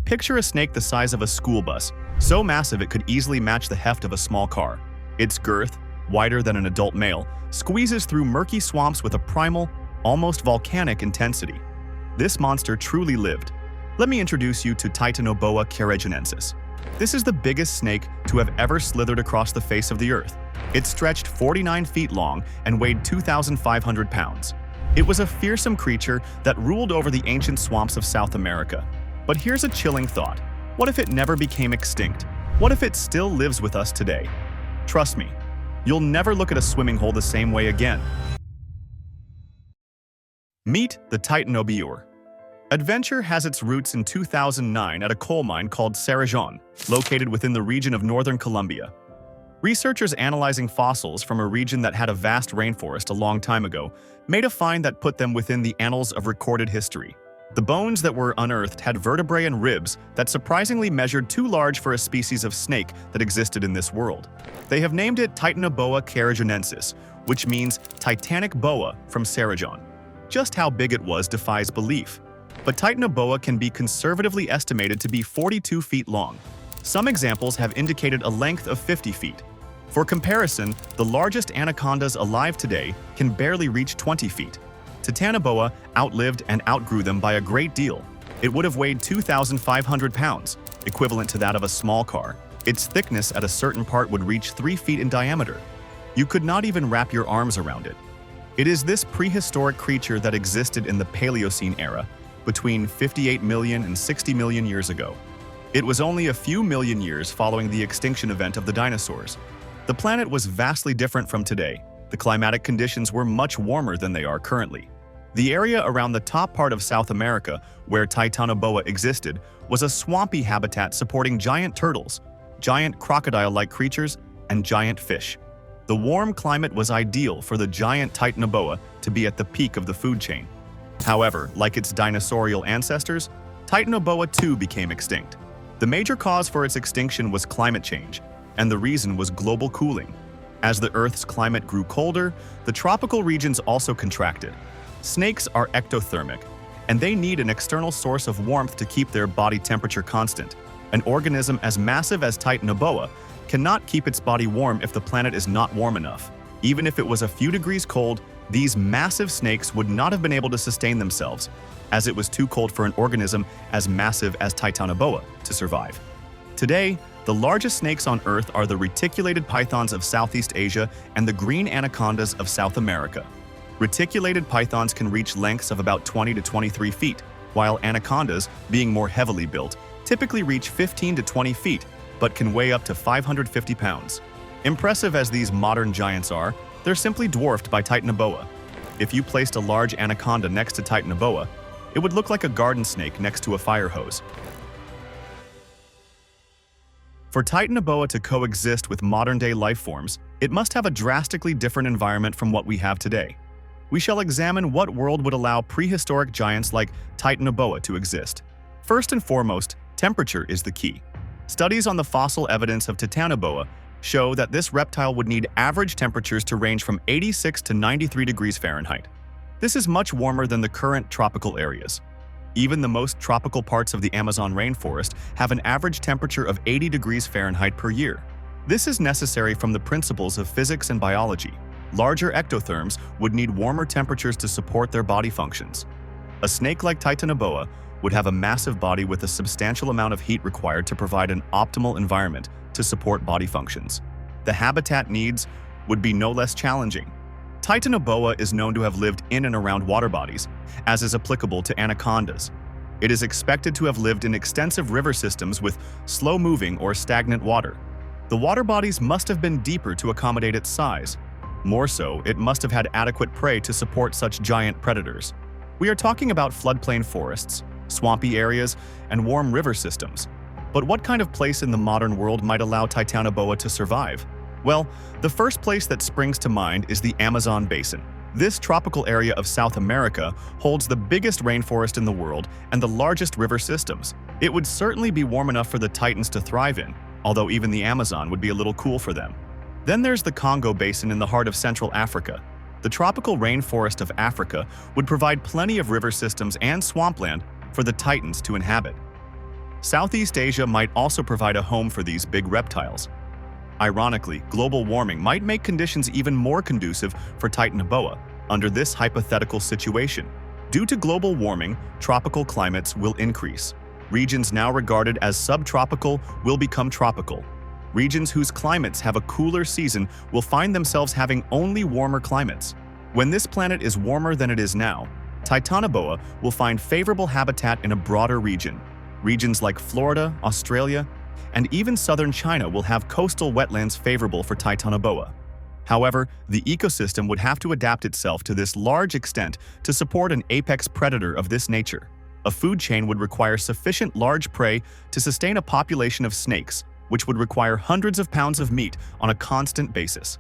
Picture a snake the size of a school bus, so massive it could easily match the heft of a small car. Its girth, wider than an adult male, squeezes through murky swamps with a primal, almost volcanic intensity. This monster truly lived. Let me introduce you to Titanoboa carrageensis. This is the biggest snake to have ever slithered across the face of the earth. It stretched 49 feet long and weighed 2,500 pounds. It was a fearsome creature that ruled over the ancient swamps of South America. But here's a chilling thought. What if it never became extinct? What if it still lives with us today? Trust me, you'll never look at a swimming hole the same way again. Meet the Titanoboa. Adventure has its roots in 2009 at a coal mine called Extinction, located within the region of northern Colombia. Researchers analyzing fossils from a region that had a vast rainforest a long time ago made a find that put them within the annals of recorded history. The bones that were unearthed had vertebrae and ribs that surprisingly measured too large for a species of snake that existed in this world. They have named it Titanoboa carrageensis, which means Titanic boa from Extinction. Just how big it was defies belief. But Titanoboa can be conservatively estimated to be 42 feet long. Some examples have indicated a length of 50 feet. For comparison, the largest anacondas alive today can barely reach 20 feet. Titanoboa outlived and outgrew them by a great deal. It would have weighed 2,500 pounds, equivalent to that of a small car. Its thickness at a certain part would reach 3 feet in diameter. You could not even wrap your arms around it. It is this prehistoric creature that existed in the Paleocene era, between 58 million and 60 million years ago. It was only a few million years following the extinction event of the dinosaurs. The planet was vastly different from today. The climatic conditions were much warmer than they are currently. The area around the top part of South America, where Titanoboa existed, was a swampy habitat supporting giant turtles, giant crocodile-like creatures, and giant fish. The warm climate was ideal for the giant Titanoboa to be at the peak of the food chain. However, like its dinosaurial ancestors, Titanoboa too became extinct. The major cause for its extinction was climate change, and the reason was global cooling. As the Earth's climate grew colder, the tropical regions also contracted. Snakes are ectothermic, and they need an external source of warmth to keep their body temperature constant. An organism as massive as Titanoboa cannot keep its body warm if the planet is not warm enough. Even if it was a few degrees cold, these massive snakes would not have been able to sustain themselves, as it was too cold for an organism as massive as Titanoboa to survive. Today, the largest snakes on Earth are the reticulated pythons of Southeast Asia and the green anacondas of South America. Reticulated pythons can reach lengths of about 20 to 23 feet, while anacondas, being more heavily built, typically reach 15 to 20 feet, but can weigh up to 550 pounds. Impressive as these modern giants are, they're simply dwarfed by Titanoboa. If you placed a large anaconda next to Titanoboa, it would look like a garden snake next to a fire hose. For Titanoboa to coexist with modern-day life forms, it must have a drastically different environment from what we have today. We shall examine what world would allow prehistoric giants like Titanoboa to exist. First and foremost, temperature is the key. Studies on the fossil evidence of Titanoboa show that this reptile would need average temperatures to range from 86 to 93 degrees Fahrenheit. This is much warmer than the current tropical areas. Even the most tropical parts of the Amazon rainforest have an average temperature of 80 degrees Fahrenheit per year. This is necessary from the principles of physics and biology. Larger ectotherms would need warmer temperatures to support their body functions. A snake like Titanoboa would have a massive body with a substantial amount of heat required to provide an optimal environment to support body functions. The habitat needs would be no less challenging. Titanoboa is known to have lived in and around water bodies, as is applicable to anacondas. It is expected to have lived in extensive river systems with slow-moving or stagnant water. The water bodies must have been deeper to accommodate its size. More so, it must have had adequate prey to support such giant predators. We are talking about floodplain forests, swampy areas, and warm river systems. But what kind of place in the modern world might allow Titanoboa to survive? Well, the first place that springs to mind is the Amazon basin. This tropical area of South America holds the biggest rainforest in the world and the largest river systems. It would certainly be warm enough for the titans to thrive in, although even the Amazon would be a little cool for them. Then there's the Congo basin in the heart of Central Africa. The tropical rainforest of Africa would provide plenty of river systems and swampland for the titans to inhabit. Southeast Asia might also provide a home for these big reptiles. Ironically, global warming might make conditions even more conducive for Titanoboa under this hypothetical situation. Due to global warming, tropical climates will increase. Regions now regarded as subtropical will become tropical. Regions whose climates have a cooler season will find themselves having only warmer climates. When this planet is warmer than it is now, Titanoboa will find favorable habitat in a broader region. Regions like Florida, Australia, and even southern China will have coastal wetlands favorable for Titanoboa. However, the ecosystem would have to adapt itself to this large extent to support an apex predator of this nature. A food chain would require sufficient large prey to sustain a population of snakes, which would require hundreds of pounds of meat on a constant basis.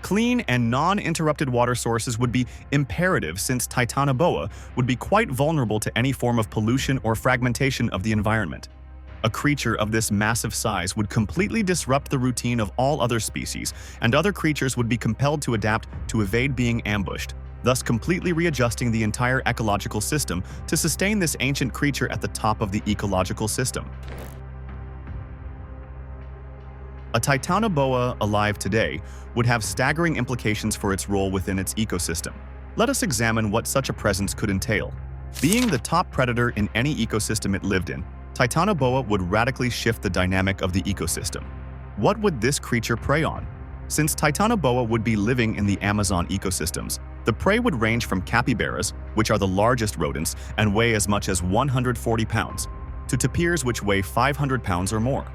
Clean and non-interrupted water sources would be imperative since Titanoboa would be quite vulnerable to any form of pollution or fragmentation of the environment. A creature of this massive size would completely disrupt the routine of all other species, and other creatures would be compelled to adapt to evade being ambushed, thus completely readjusting the entire ecological system to sustain this ancient creature at the top of the ecological system. A Titanoboa alive today would have staggering implications for its role within its ecosystem. Let us examine what such a presence could entail. Being the top predator in any ecosystem it lived in, Titanoboa would radically shift the dynamic of the ecosystem. What would this creature prey on? Since Titanoboa would be living in the Amazon ecosystems, the prey would range from capybaras, which are the largest rodents and weigh as much as 140 pounds, to tapirs, which weigh 500 pounds or more.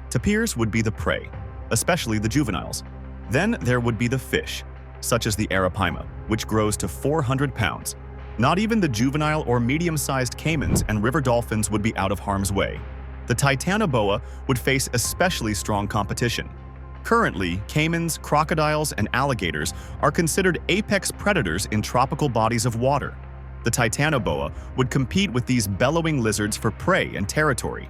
Tapirs would be the prey, especially the juveniles. Then there would be the fish, such as the arapaima, which grows to 400 pounds. Not even the juvenile or medium-sized caimans and river dolphins would be out of harm's way. The Titanoboa would face especially strong competition. Currently, caimans, crocodiles, and alligators are considered apex predators in tropical bodies of water. The Titanoboa would compete with these bellowing lizards for prey and territory.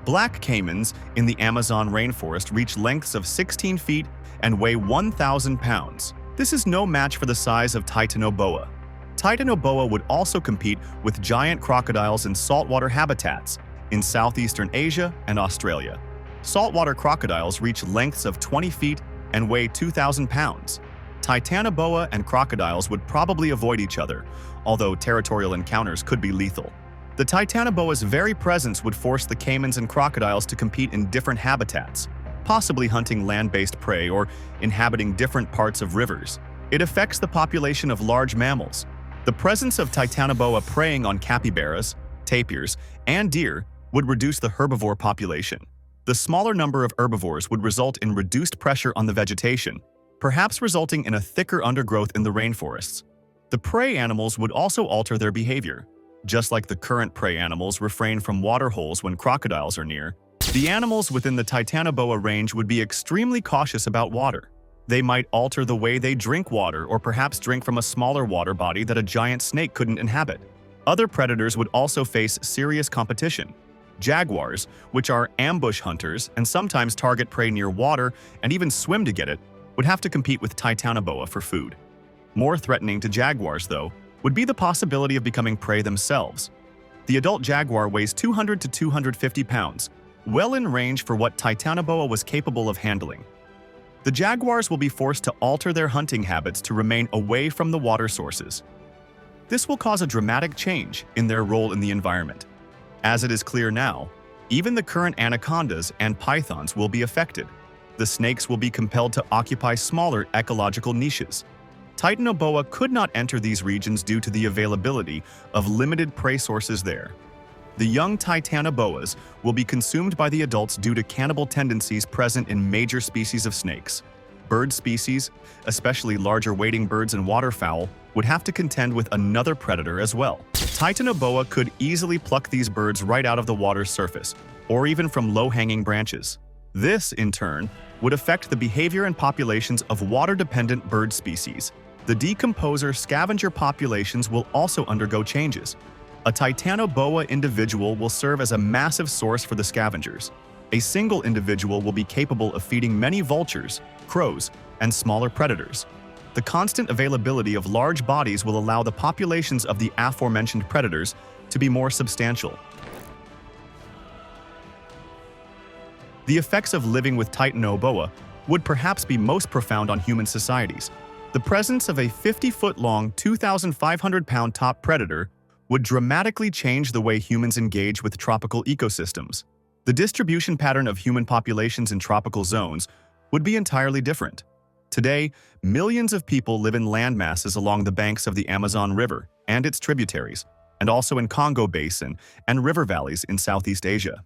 Black caimans in the Amazon rainforest reach lengths of 16 feet and weigh 1,000 pounds. This is no match for the size of Titanoboa. Titanoboa would also compete with giant crocodiles in saltwater habitats in southeastern Asia and Australia. Saltwater crocodiles reach lengths of 20 feet and weigh 2,000 pounds. Titanoboa and crocodiles would probably avoid each other, although territorial encounters could be lethal. The Titanoboa's very presence would force the caimans and crocodiles to compete in different habitats, possibly hunting land-based prey or inhabiting different parts of rivers. It affects the population of large mammals. The presence of Titanoboa preying on capybaras, tapirs, and deer would reduce the herbivore population. The smaller number of herbivores would result in reduced pressure on the vegetation, perhaps resulting in a thicker undergrowth in the rainforests. The prey animals would also alter their behavior. Just like the current prey animals refrain from water holes when crocodiles are near, the animals within the Titanoboa range would be extremely cautious about water. They might alter the way they drink water or perhaps drink from a smaller water body that a giant snake couldn't inhabit. Other predators would also face serious competition. Jaguars, which are ambush hunters and sometimes target prey near water and even swim to get it, would have to compete with Titanoboa for food. More threatening to jaguars, though, would be the possibility of becoming prey themselves. The adult jaguar weighs 200 to 250 pounds, well in range for what Titanoboa was capable of handling. The jaguars will be forced to alter their hunting habits to remain away from the water sources. This will cause a dramatic change in their role in the environment. As it is clear now, even the current anacondas and pythons will be affected. The snakes will be compelled to occupy smaller ecological niches. Titanoboa could not enter these regions due to the availability of limited prey sources there. The young Titanoboas will be consumed by the adults due to cannibal tendencies present in major species of snakes. Bird species, especially larger wading birds and waterfowl, would have to contend with another predator as well. Titanoboa could easily pluck these birds right out of the water's surface, or even from low-hanging branches. This, in turn, would affect the behavior and populations of water-dependent bird species. The decomposer scavenger populations will also undergo changes. A Titanoboa individual will serve as a massive source for the scavengers. A single individual will be capable of feeding many vultures, crows, and smaller predators. The constant availability of large bodies will allow the populations of the aforementioned predators to be more substantial. The effects of living with Titanoboa would perhaps be most profound on human societies. The presence of a 50-foot-long, 2,500-pound top predator would dramatically change the way humans engage with tropical ecosystems. The distribution pattern of human populations in tropical zones would be entirely different. Today, millions of people live in landmasses along the banks of the Amazon River and its tributaries, and also in Congo Basin and river valleys in Southeast Asia.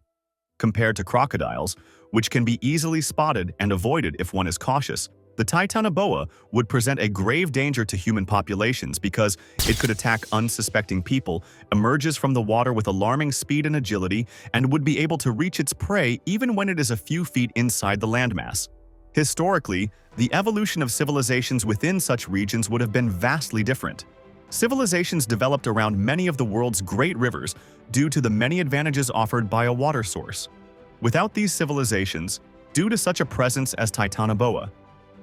Compared to crocodiles, which can be easily spotted and avoided if one is cautious, the Titanoboa would present a grave danger to human populations because it could attack unsuspecting people, emerges from the water with alarming speed and agility, and would be able to reach its prey even when it is a few feet inside the landmass. Historically, the evolution of civilizations within such regions would have been vastly different. Civilizations developed around many of the world's great rivers due to the many advantages offered by a water source. Without these civilizations, due to such a presence as Titanoboa,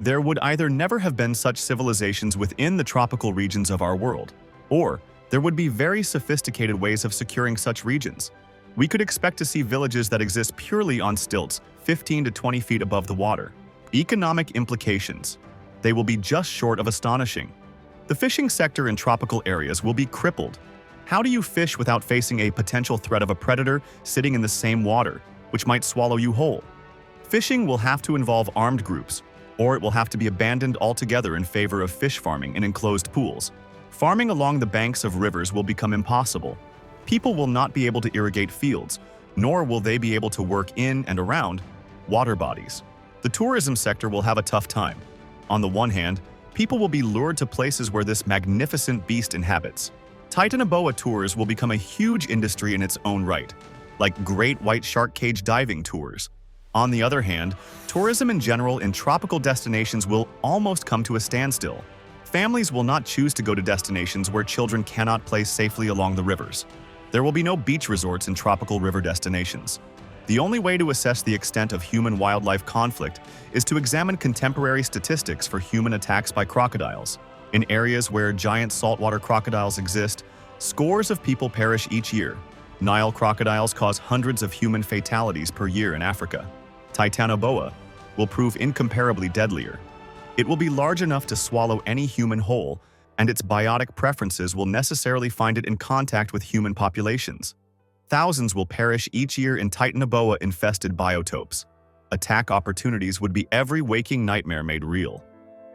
there would either never have been such civilizations within the tropical regions of our world, or there would be very sophisticated ways of securing such regions. We could expect to see villages that exist purely on stilts, 15 to 20 feet above the water. Economic implications. They will be just short of astonishing. The fishing sector in tropical areas will be crippled. How do you fish without facing a potential threat of a predator sitting in the same water, which might swallow you whole? Fishing will have to involve armed groups, or it will have to be abandoned altogether in favor of fish farming in enclosed pools. Farming along the banks of rivers will become impossible. People will not be able to irrigate fields, nor will they be able to work in and around water bodies. The tourism sector will have a tough time. On the one hand, people will be lured to places where this magnificent beast inhabits. Titanoboa tours will become a huge industry in its own right, like great white shark cage diving tours. On the other hand, tourism in general in tropical destinations will almost come to a standstill. Families will not choose to go to destinations where children cannot play safely along the rivers. There will be no beach resorts in tropical river destinations. The only way to assess the extent of human-wildlife conflict is to examine contemporary statistics for human attacks by crocodiles. In areas where giant saltwater crocodiles exist, scores of people perish each year. Nile crocodiles cause hundreds of human fatalities per year in Africa. Titanoboa will prove incomparably deadlier. It will be large enough to swallow any human whole, and its biotic preferences will necessarily find it in contact with human populations. Thousands will perish each year in Titanoboa-infested biotopes. Attack opportunities would be every waking nightmare made real.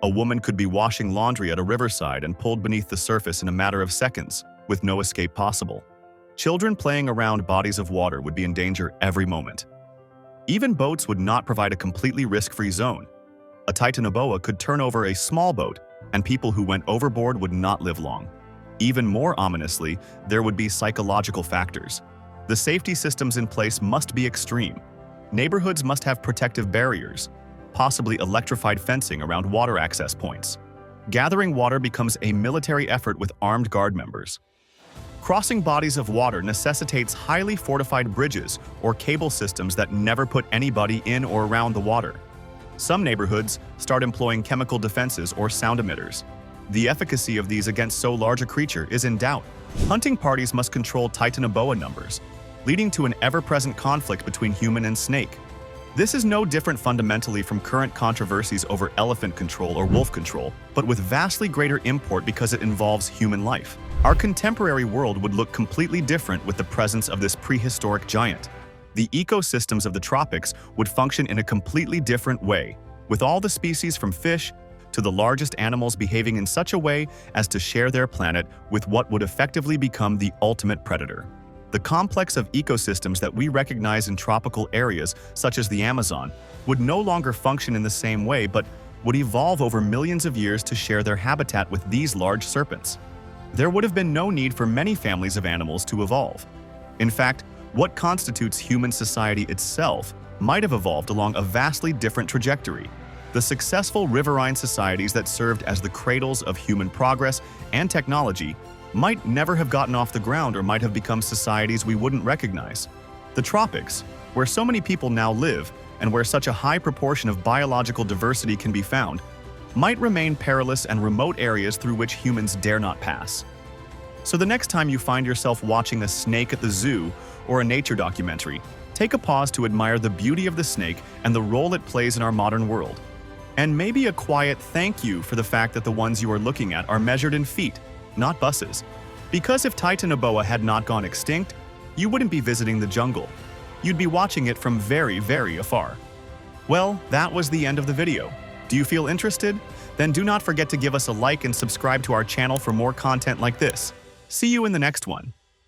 A woman could be washing laundry at a riverside and pulled beneath the surface in a matter of seconds, with no escape possible. Children playing around bodies of water would be in danger every moment. Even boats would not provide a completely risk-free zone. A Titanoboa could turn over a small boat, and people who went overboard would not live long. Even more ominously, there would be psychological factors. The safety systems in place must be extreme. Neighborhoods must have protective barriers, possibly electrified fencing around water access points. Gathering water becomes a military effort with armed guard members. Crossing bodies of water necessitates highly fortified bridges or cable systems that never put anybody in or around the water. Some neighborhoods start employing chemical defenses or sound emitters. The efficacy of these against so large a creature is in doubt. Hunting parties must control Titanoboa numbers, leading to an ever-present conflict between human and snake. This is no different fundamentally from current controversies over elephant control or wolf control, but with vastly greater import because it involves human life. Our contemporary world would look completely different with the presence of this prehistoric giant. The ecosystems of the tropics would function in a completely different way, with all the species from fish to the largest animals behaving in such a way as to share their planet with what would effectively become the ultimate predator. The complex of ecosystems that we recognize in tropical areas, such as the Amazon, would no longer function in the same way but would evolve over millions of years to share their habitat with these large serpents. There would have been no need for many families of animals to evolve. In fact, what constitutes human society itself might have evolved along a vastly different trajectory. The successful riverine societies that served as the cradles of human progress and technology might never have gotten off the ground or might have become societies we wouldn't recognize. The tropics, where so many people now live and where such a high proportion of biological diversity can be found, might remain perilous and remote areas through which humans dare not pass. So the next time you find yourself watching a snake at the zoo or a nature documentary, take a pause to admire the beauty of the snake and the role it plays in our modern world. And maybe a quiet thank you for the fact that the ones you are looking at are measured in feet, not buses. Because if Titanoboa had not gone extinct, you wouldn't be visiting the jungle. You'd be watching it from very, very afar. Well, that was the end of the video. Do you feel interested? Then do not forget to give us a like and subscribe to our channel for more content like this. See you in the next one.